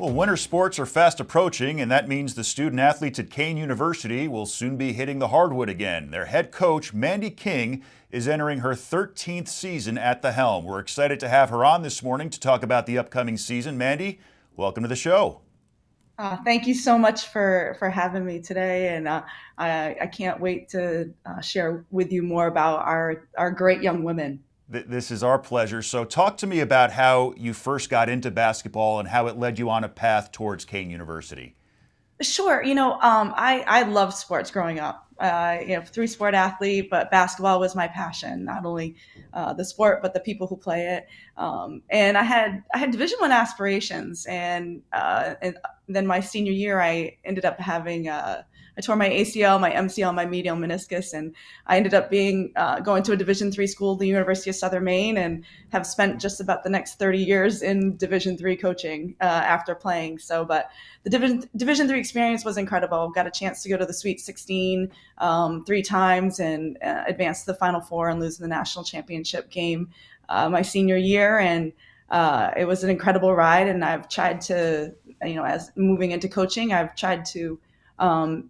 Well, winter sports are fast approaching, and that means the student athletes at Kean University will soon be hitting the hardwood again. Their head coach, Mandy King, is entering her 13th season at the helm. We're excited to have her on this morning to talk about the upcoming season. Mandy, welcome to the show. Thank you so much for having me today, and I can't wait to share with you more about our great young women. This is our pleasure. So, talk to me about how you first got into basketball and how it led you on a path towards Kean University. Sure. I loved sports growing up. Three-sport athlete, but basketball was my passion. Not only the sport, but the people who play it. And I had Division I aspirations, and then my senior year, I ended up having I tore my ACL, my MCL, my medial meniscus, and I ended up being going to a Division III school, the University of Southern Maine, and have spent just about the next 30 years in Division III coaching after playing. But the Division III experience was incredible. Got a chance to go to the Sweet 16 three times and advance to the Final Four and lose the national championship game my senior year. And it was an incredible ride. And I've tried to, as moving into coaching, I've tried to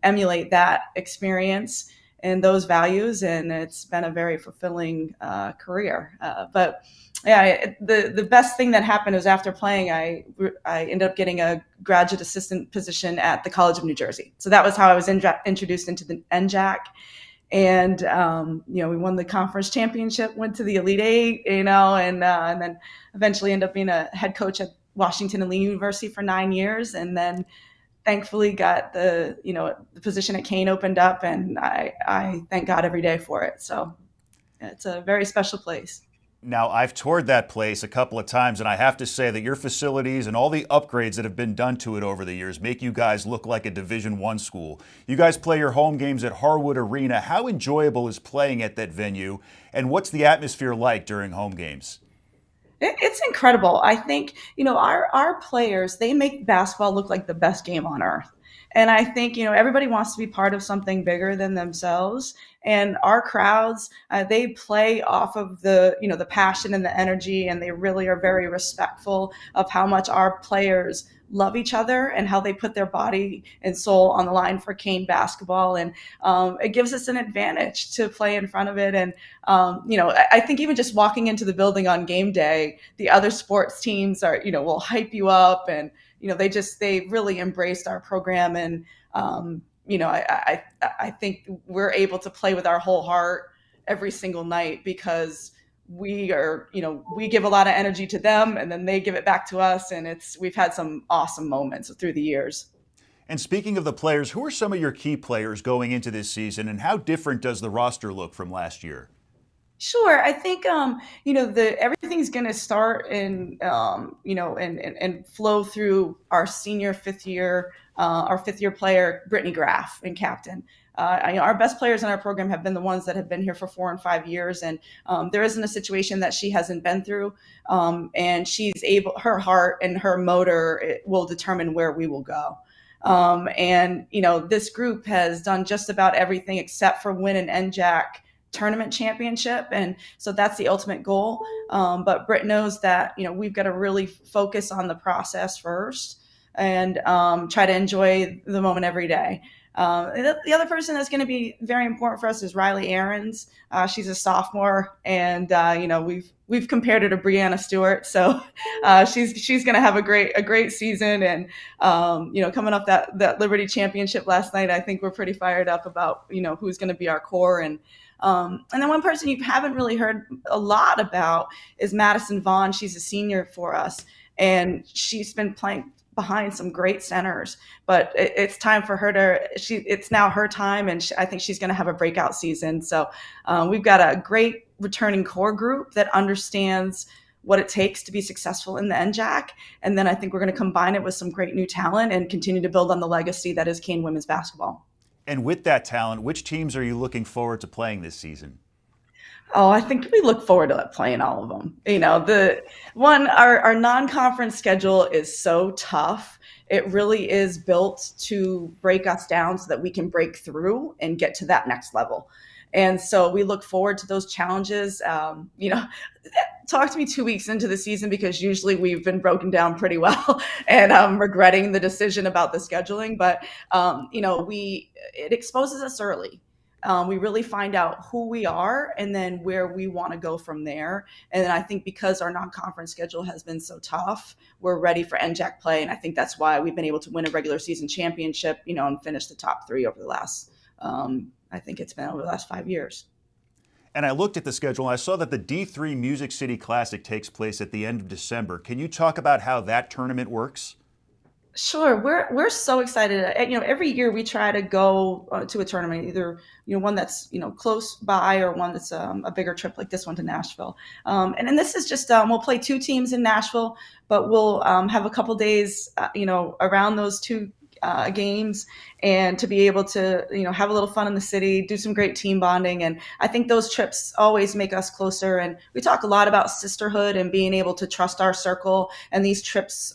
emulate that experience and those values, and it's been a very fulfilling career. But yeah, the best thing that happened was after playing, I ended up getting a graduate assistant position at the College of New Jersey. So that was how I was introduced into the NJAC. And we won the conference championship, went to the Elite Eight, and then eventually ended up being a head coach at Washington and Lee University for 9 years, and then thankfully got the position at Kean opened up, and I thank God every day for it. So it's a very special place. Now, I've toured that place a couple of times, and I have to say that your facilities and all the upgrades that have been done to it over the years make you guys look like a Division I school. You guys play your home games at Harwood Arena. How enjoyable is playing at that venue, and what's the atmosphere like during home games? It's incredible. I think, our players, they make basketball look like the best game on earth. And I think, everybody wants to be part of something bigger than themselves. And our crowds, they play off of the passion and the energy, and they really are very respectful of how much our players love each other and how they put their body and soul on the line for Kean basketball. And it gives us an advantage to play in front of it. And, I think even just walking into the building on game day, the other sports teams will hype you up, and, they really embraced our program. And, I think we're able to play with our whole heart every single night because we give a lot of energy to them, and then they give it back to us. And we've had some awesome moments through the years. And speaking of the players, who are some of your key players going into this season, and how different does the roster look from last year? Sure. I think everything's going to start and flow through our senior our fifth year player, Brittany Graff, and captain. Our best players in our program have been the ones that have been here for 4 and 5 years, and there isn't a situation that she hasn't been through. And her heart and her motor will determine where we will go. This group has done just about everything except for win an NJAC tournament championship, and so that's the ultimate goal. But Britt knows that we've got to really focus on the process first, and try to enjoy the moment every day. The other person that's going to be very important for us is Riley Aarons. She's a sophomore, and we've compared her to Brianna Stewart, so she's going to have a great season. And coming off that Liberty Championship last night, I think we're pretty fired up about who's going to be our core. And then one person you haven't really heard a lot about is Madison Vaughn. She's a senior for us, and she's been playing behind some great centers, but it's time for her it's now her time, and I think she's going to have a breakout season. So we've got a great returning core group that understands what it takes to be successful in the NJAC. And then I think we're going to combine it with some great new talent and continue to build on the legacy that is Kean women's basketball. And with that talent, which teams are you looking forward to playing this season? Oh, I think we look forward to playing all of them. Our non-conference schedule is so tough. It really is built to break us down so that we can break through and get to that next level. And so we look forward to those challenges. talk to me 2 weeks into the season, because usually we've been broken down pretty well, and I'm regretting the decision about the scheduling. But it exposes us early. We really find out who we are and then where we want to go from there. And then I think because our non-conference schedule has been so tough, we're ready for NJAC play, and I think that's why we've been able to win a regular season championship, and finish the top three over the last. I think it's been over the last 5 years. And I looked at the schedule and I saw that the D3 Music City Classic takes place at the end of December. Can you talk about how that tournament works? Sure, we're so excited. Every year we try to go to a tournament, either one that's close by, or one that's a bigger trip like this one to Nashville. And then this is just we'll play two teams in Nashville, but we'll have a couple days around those two games, and to be able to have a little fun in the city, do some great team bonding. And I think those trips always make us closer. And we talk a lot about sisterhood and being able to trust our circle, and these trips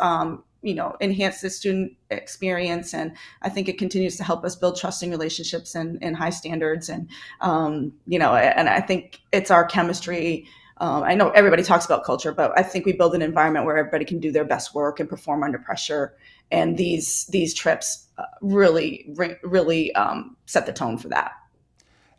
enhance the student experience. And I think it continues to help us build trusting relationships and high standards. And and I think it's our chemistry. I know everybody talks about culture, but I think we build an environment where everybody can do their best work and perform under pressure. And these trips really set the tone for that.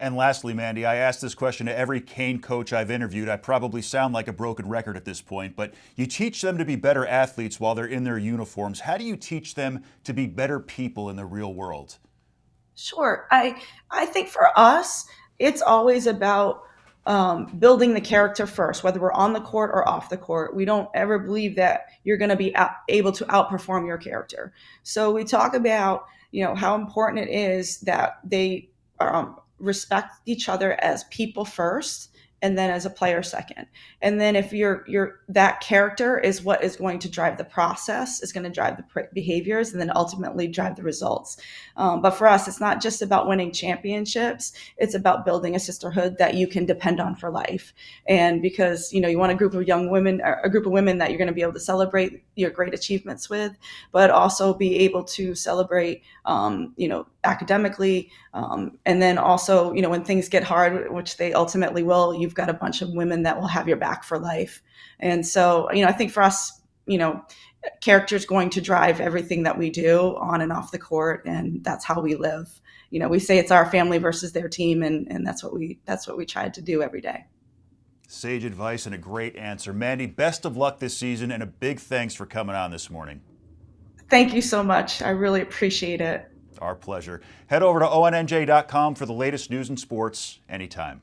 And lastly, Mandy, I asked this question to every Kean coach I've interviewed. I probably sound like a broken record at this point, but you teach them to be better athletes while they're in their uniforms. How do you teach them to be better people in the real world? Sure. I think for us, it's always about building the character first, whether we're on the court or off the court. We don't ever believe that you're going to be able to outperform your character. So we talk about, how important it is that they respect each other as people first, and then as a player second. And then if you're that character is what is going to drive the process, is going to drive the behaviors, and then ultimately drive the results. But for us, it's not just about winning championships. It's about building a sisterhood that you can depend on for life. And because, you want a group of young women, or a group of women that you're going to be able to celebrate your great achievements with, but also be able to celebrate, academically. And then also, when things get hard, which they ultimately will, you've got a bunch of women that will have your back for life. And so, I think for us, character is going to drive everything that we do on and off the court. And that's how we live. We say it's our family versus their team. And that's what we try to do every day. Sage advice and a great answer. Mandy, best of luck this season, and a big thanks for coming on this morning. Thank you so much. I really appreciate it. Our pleasure. Head over to ONNJ.com for the latest news and sports anytime.